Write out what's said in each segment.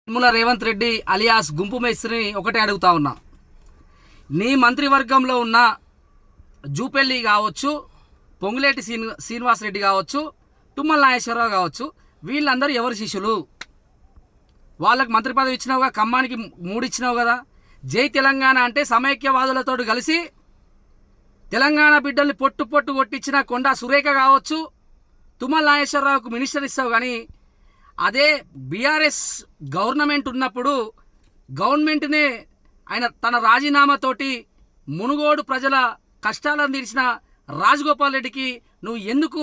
Nirmala Revanth Reddy alias గుంపు మేస్త్రిని ఒకటే అడుగుతా ఉన్నా. నీ మంత్రివర్గంలో ఉన్న జూపెల్లి కావచ్చు, పొంగులేటి శ్రీనివాస్ రెడ్డి కావచ్చు, తుమ్మల నాగేశ్వరరావు కావచ్చు, వీళ్ళందరూ ఎవరి శిష్యులు? వాళ్ళకి మంత్రి పదవి ఇచ్చినావుగా, ఖమ్మానికి 3 ఇచ్చినావు కదా. జై తెలంగాణ అంటే సమైక్యవాదులతో కలిసి తెలంగాణ బిడ్డల్ని పొట్టు పొట్టు కొట్టించిన కొండా సురేఖ కావచ్చు, తుమ్మల నాగేశ్వరరావుకు మినిస్టర్ ఇస్తావు. కానీ అదే బీఆర్ఎస్ గవర్నమెంట్ ఉన్నప్పుడు గవర్నమెంట్నే ఆయన తన రాజీనామాతోటి మునుగోడు ప్రజల కష్టాలను తీర్చిన రాజగోపాల్ రెడ్డికి నువ్వు ఎందుకు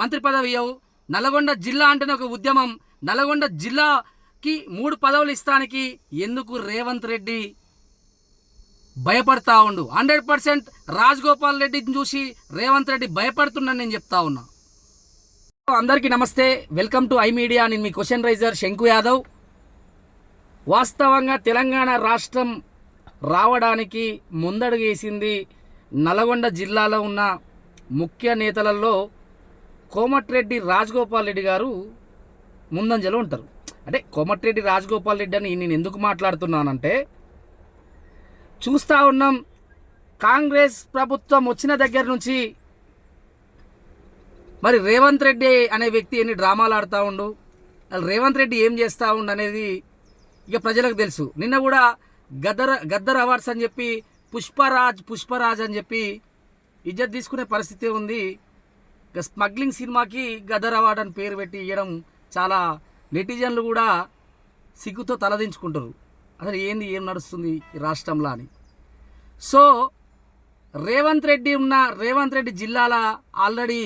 మంత్రి పదవి ఇవ్వవు? నల్గొండ జిల్లా అంటేనే ఒక ఉద్యమం. నల్గొండ జిల్లాకి 3 పదవులు ఇస్తానికి ఎందుకు రేవంత్ రెడ్డి భయపడతా ఉండు? 100% రాజగోపాల్ రెడ్డిని చూసి రేవంత్ రెడ్డి భయపడుతున్నాను నేను చెప్తా ఉన్నా. అందరికీ నమస్తే, వెల్కమ్ టు ఐ మీడియా. నేను మీ క్వశ్చన్ రైజర్ శంకు యాదవ్. వాస్తవంగా తెలంగాణ రాష్ట్రం రావడానికి ముందడుగేసింది నల్గొండ జిల్లాలో ఉన్న ముఖ్య నేతలలో కోమటిరెడ్డి రాజగోపాల్ రెడ్డి గారు ముందంజలో ఉంటారు. అంటే కోమటిరెడ్డి రాజగోపాల్ రెడ్డి అని నేను ఎందుకు మాట్లాడుతున్నానంటే, చూస్తూ ఉన్నాం కాంగ్రెస్ ప్రభుత్వం వచ్చిన దగ్గర నుంచి మరి రేవంత్ రెడ్డి అనే వ్యక్తి ఎన్ని డ్రామాలు ఆడుతూ ఉండు, రేవంత్ రెడ్డి ఏం చేస్తూ ఉండు అనేది ఇక ప్రజలకు తెలుసు. నిన్న కూడా గద్దర్ అవార్డ్స్ అని చెప్పి పుష్పరాజ్ అని చెప్పి ఇజ్జత్ తీసుకునే పరిస్థితి ఉంది. ఇక స్మగ్లింగ్ సినిమాకి గద్దర్ అవార్డ్ అని పేరు పెట్టి ఇవ్వడం చాలా నెటిజన్లు కూడా సిగ్గుతో తలదించుకుంటారు. అసలు ఏం నడుస్తుంది ఈ రాష్ట్రంలో అని. సో రేవంత్ రెడ్డి జిల్లాల ఆల్రెడీ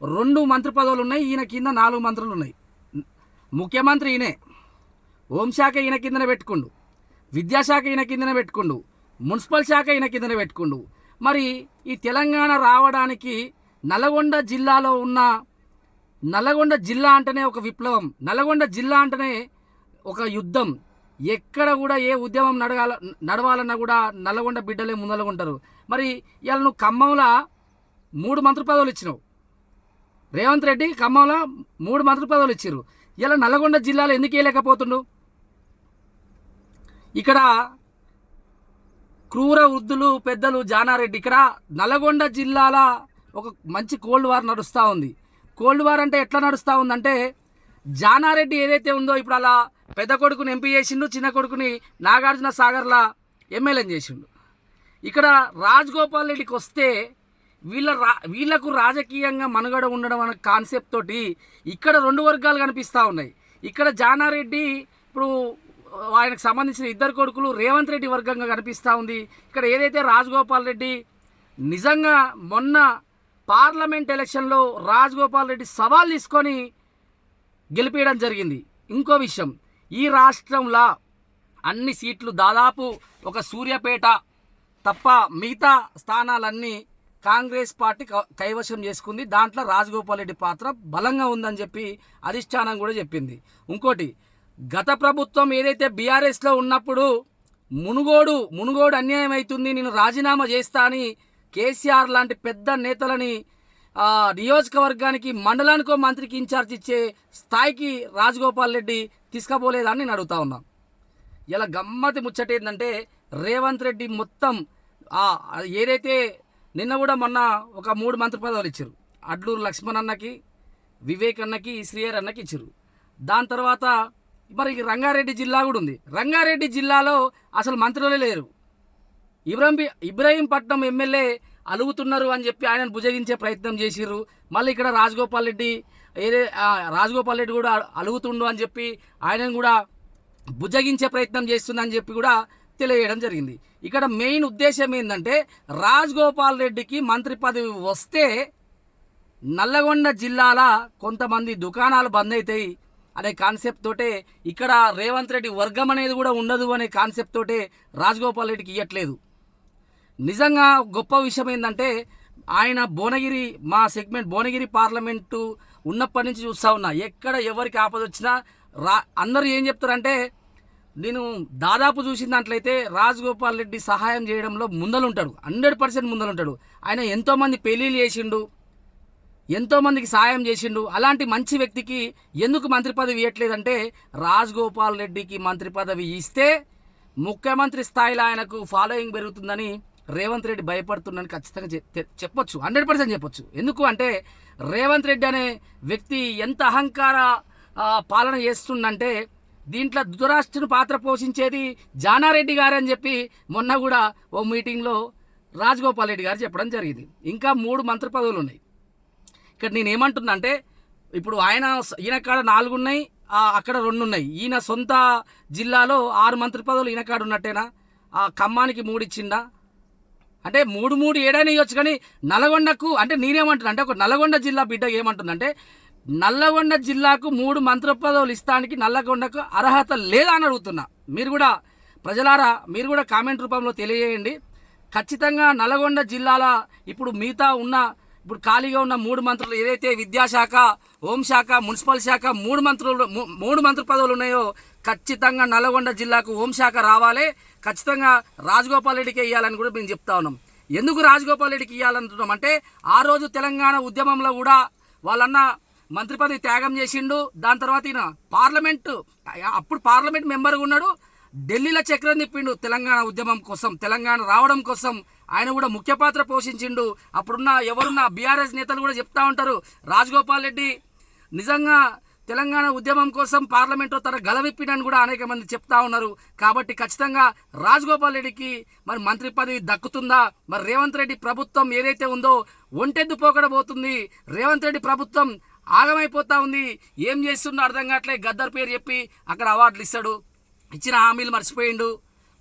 2 మంత్రి పదవులు ఉన్నాయి. ఈయన కింద 4 మంత్రులు ఉన్నాయి. ముఖ్యమంత్రి ఈయనే, హోంశాఖ ఈయన కిందనే పెట్టుకుండు, విద్యాశాఖ ఈయన కిందనే పెట్టుకుండు, మున్సిపల్ శాఖ ఈయన కిందనే పెట్టుకుండు. మరి ఈ తెలంగాణ రావడానికి నల్గొండ జిల్లాలో ఉన్న నల్గొండ జిల్లా అంటేనే ఒక విప్లవం, నల్గొండ జిల్లా అంటేనే ఒక యుద్ధం. ఎక్కడ కూడా ఏ ఉద్యమం నడవాలన్నా కూడా నల్గొండ బిడ్డలే ముందలుగుంటారు. మరి ఇవాళ నువ్వు ఖమ్మంలో 3 మంత్రి పదవులు ఇచ్చినావు. రేవంత్ రెడ్డి ఖమ్మంలో 3 మంత్రి పదవులు ఇచ్చారు. ఇలా నల్గొండ జిల్లాలో ఎందుకు వేయలేకపోతుండు? ఇక్కడ క్రూర వృద్ధులు పెద్దలు జానారెడ్డి, ఇక్కడ నల్గొండ జిల్లాల ఒక మంచి కోల్డ్ వార్ నడుస్తూ ఉంది. కోల్డ్ వార్ అంటే ఎట్లా నడుస్తూ ఉందంటే, జానారెడ్డి ఏదైతే ఉందో ఇప్పుడు అలా పెద్ద కొడుకుని ఎంపీ చేసిండు, చిన్న కొడుకుని నాగార్జున సాగర్లా ఎమ్మెల్యేని చేసిండు. ఇక్కడ రాజగోపాల్ రెడ్డికి వస్తే వీళ్లకు రాజకీయంగా మనుగడ ఉండడం అనే కాన్సెప్ట్ తోటి ఇక్కడ 2 వర్గాలు కనిపిస్తూ ఉన్నాయి. ఇక్కడ జానారెడ్డి ఇప్పుడు ఆయనకు సంబంధించిన 2 కొడుకులు రేవంత్ రెడ్డి వర్గంగా కనిపిస్తూ ఉంది. ఇక్కడ ఏదైతే రాజగోపాల్ రెడ్డి నిజంగా మొన్న పార్లమెంట్ ఎలక్షన్లో రాజగోపాల్ రెడ్డి సవాల్ తీసుకొని గెలిపేయడం జరిగింది. ఇంకో విషయం, ఈ రాష్ట్రంలో అన్ని సీట్లు దాదాపు ఒక సూర్యాపేట తప్ప మిగతా స్థానాలన్నీ కాంగ్రెస్ పార్టీ కైవశం చేసుకుంది. దాంట్లో రాజగోపాల్ రెడ్డి పాత్ర బలంగా ఉందని చెప్పి అధిష్టానం కూడా చెప్పింది. ఇంకోటి, గత ప్రభుత్వం ఏదైతే బీఆర్ఎస్లో ఉన్నప్పుడు మునుగోడు అన్యాయం అవుతుంది, నేను రాజీనామా చేస్తా అని కేసీఆర్ లాంటి పెద్ద నేతలని నియోజకవర్గానికి మండలానికో మంత్రికి ఇన్ఛార్జ్ ఇచ్చే స్థాయికి రాజగోపాల్ రెడ్డి తీసుకుపోలేదని నేను అడుగుతా ఉన్నా. ఇలా గమ్మతి ముచ్చట ఏంటంటే, రేవంత్ రెడ్డి మొత్తం ఏదైతే నిన్న కూడా మొన్న ఒక 3 మంత్రి పదవులు ఇచ్చారు. అడ్లూరు లక్ష్మణ్ అన్నకి, వివేక్ అన్నకి, శ్రీహర్ అన్నకి ఇచ్చారు. దాని తర్వాత మరి రంగారెడ్డి జిల్లా కూడా ఉంది. రంగారెడ్డి జిల్లాలో అసలు మంత్రులే లేరు. ఇబ్రహీంపట్నం ఎమ్మెల్యే అలుగుతున్నారు అని చెప్పి ఆయనను భుజగించే ప్రయత్నం చేసిర్రు. మళ్ళీ ఇక్కడ రాజగోపాల్ రెడ్డి కూడా అలుగుతుండు అని చెప్పి ఆయనను కూడా భుజగించే ప్రయత్నం చేస్తుందని చెప్పి కూడా తెలియజేయడం జరిగింది. ఇక్కడ మెయిన్ ఉద్దేశం ఏంటంటే, రాజగోపాల్ రెడ్డికి మంత్రి పదవి వస్తే నల్లగొండ జిల్లాల కొంతమంది దుకాణాలు బంద్ అవుతాయి అనే కాన్సెప్ట్ తోటే, ఇక్కడ రేవంత్ రెడ్డి వర్గం అనేది కూడా ఉండదు అనే కాన్సెప్ట్ తోటే రాజగోపాల్ రెడ్డికి ఇవ్వట్లేదు. నిజంగా గొప్ప విషయం ఏంటంటే, ఆయన భువనగిరి పార్లమెంటు ఉన్నప్పటి నుంచి చూస్తూ ఉన్నా, ఎక్కడ ఎవరికి ఆపద వచ్చినా అందరూ ఏం చెప్తారంటే, నేను దాదాపు చూసిన దాంట్లయితే రాజగోపాల్ రెడ్డి సహాయం చేయడంలో ముందలుంటాడు, 100% ముందలుంటాడు. ఆయన ఎంతోమంది పెళ్ళిళ్ళు చేసిండు, ఎంతోమందికి సాయం చేసిండు. అలాంటి మంచి వ్యక్తికి ఎందుకు మంత్రి పదవి ఇవ్వట్లేదంటే రాజగోపాల్ రెడ్డికి మంత్రి పదవి ఇస్తే ముఖ్యమంత్రి స్థాయిలో ఆయనకు ఫాలోయింగ్ పెరుగుతుందని రేవంత్ రెడ్డి భయపడుతుందని ఖచ్చితంగా చెప్పొచ్చు, 100% చెప్పొచ్చు. ఎందుకు అంటే రేవంత్ రెడ్డి అనే వ్యక్తి ఎంత అహంకార పాలన చేస్తుందంటే దీంట్లో ధృతరాష్ట్రుని పాత్ర పోషించేది జానారెడ్డి గారు అని చెప్పి మొన్న కూడా ఓ మీటింగ్లో రాజగోపాల్ రెడ్డి గారు చెప్పడం జరిగింది. ఇంకా 3 మంత్రి పదవులు ఉన్నాయి. ఇక్కడ నేను ఏమంటున్నా అంటే ఇప్పుడు ఈయన కాడ 4 ఉన్నాయి, అక్కడ 2 ఉన్నాయి. ఈయన సొంత జిల్లాలో 6 మంత్రి పదవులు ఈయన కాడ ఉన్నట్టేనా? ఖమ్మానికి 3 ఇచ్చిందా? అంటే 3 ఏడైనా ఇవ్వచ్చు. కానీ నల్గొండకు అంటే నేనేమంటున్నా అంటే ఒక నల్గొండ జిల్లా బిడ్డ ఏమంటుందంటే నల్లగొండ జిల్లాకు 3 మంత్రి పదవులు ఇస్తానికి నల్లగొండకు అర్హత లేదా అని అడుగుతున్నా. మీరు కూడా ప్రజలారా మీరు కూడా కామెంట్ రూపంలో తెలియజేయండి. ఖచ్చితంగా నల్గొండ జిల్లాల ఇప్పుడు ఖాళీగా ఉన్న 3 మంత్రులు ఏదైతే విద్యాశాఖ, హోంశాఖ, మున్సిపల్ శాఖ 3 మంత్రి పదవులు ఉన్నాయో ఖచ్చితంగా నల్గొండ జిల్లాకు హోంశాఖ రావాలి. ఖచ్చితంగా రాజగోపాల్ రెడ్డికి ఇవ్వాలని కూడా మేము చెప్తా ఉన్నాం. ఎందుకు రాజగోపాల్ రెడ్డికి ఇవ్వాలంటున్నాం అంటే ఆ రోజు తెలంగాణ ఉద్యమంలో కూడా వాళ్ళన్న మంత్రి పదవి త్యాగం చేసిండు. దాని తర్వాత ఈయన అప్పుడు పార్లమెంట్ మెంబర్గా ఉన్నాడు. ఢిల్లీలో చక్రం తిప్పిండు తెలంగాణ ఉద్యమం కోసం, తెలంగాణ రావడం కోసం ఆయన కూడా ముఖ్య పాత్ర పోషించిండు. ఎవరున్న బీఆర్ఎస్ నేతలు కూడా చెప్తా ఉంటారు రాజగోపాల్ రెడ్డి నిజంగా తెలంగాణ ఉద్యమం కోసం పార్లమెంట్లో తన గలవిప్పినని కూడా అనేక మంది చెప్తా ఉన్నారు. కాబట్టి ఖచ్చితంగా రాజగోపాల్ రెడ్డికి మరి మంత్రి పదవి దక్కుతుందా? మరి రేవంత్ రెడ్డి ప్రభుత్వం ఏదైతే ఉందో ఒంటెద్దు పోకడబోతుంది. రేవంత్ రెడ్డి ప్రభుత్వం ఆగమైపోతా ఉంది. ఏం చేస్తుండో అర్థం కావట్లే. గద్దర్ పేరు చెప్పి అక్కడ అవార్డులు ఇస్తాడు, ఇచ్చిన హామీలు మర్చిపోయిండు.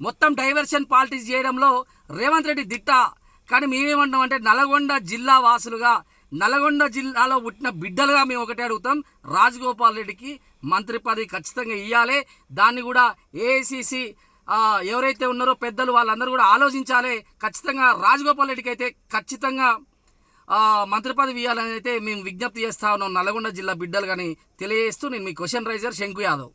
మొత్తం డైవర్షన్ పాలిటిక్స్ చేయడంలో రేవంత్ రెడ్డి దిట్ట. కానీ మేమేమంటాం అంటే నల్గొండ జిల్లా వాసులుగా, నల్గొండ జిల్లాలో పుట్టిన బిడ్డలుగా మేము ఒకటే అడుగుతాం, రాజగోపాల్ రెడ్డికి మంత్రి పదవి ఖచ్చితంగా ఇవ్వాలి. దాన్ని కూడా ఏఐసిసి ఎవరైతే ఉన్నారో పెద్దలు వాళ్ళందరూ కూడా ఆలోచించాలి. ఖచ్చితంగా రాజగోపాల్ రెడ్డికి అయితే ఖచ్చితంగా మంత్రి పదవి ఇవ్వాలని అయితే మేము విజ్ఞప్తి చేస్తా ఉన్నాం నల్గొండ జిల్లా బిడ్డలు కానీ తెలియజేస్తూ నేను మీ క్వశ్చన్ రైజర్ శంకు యాదవ్.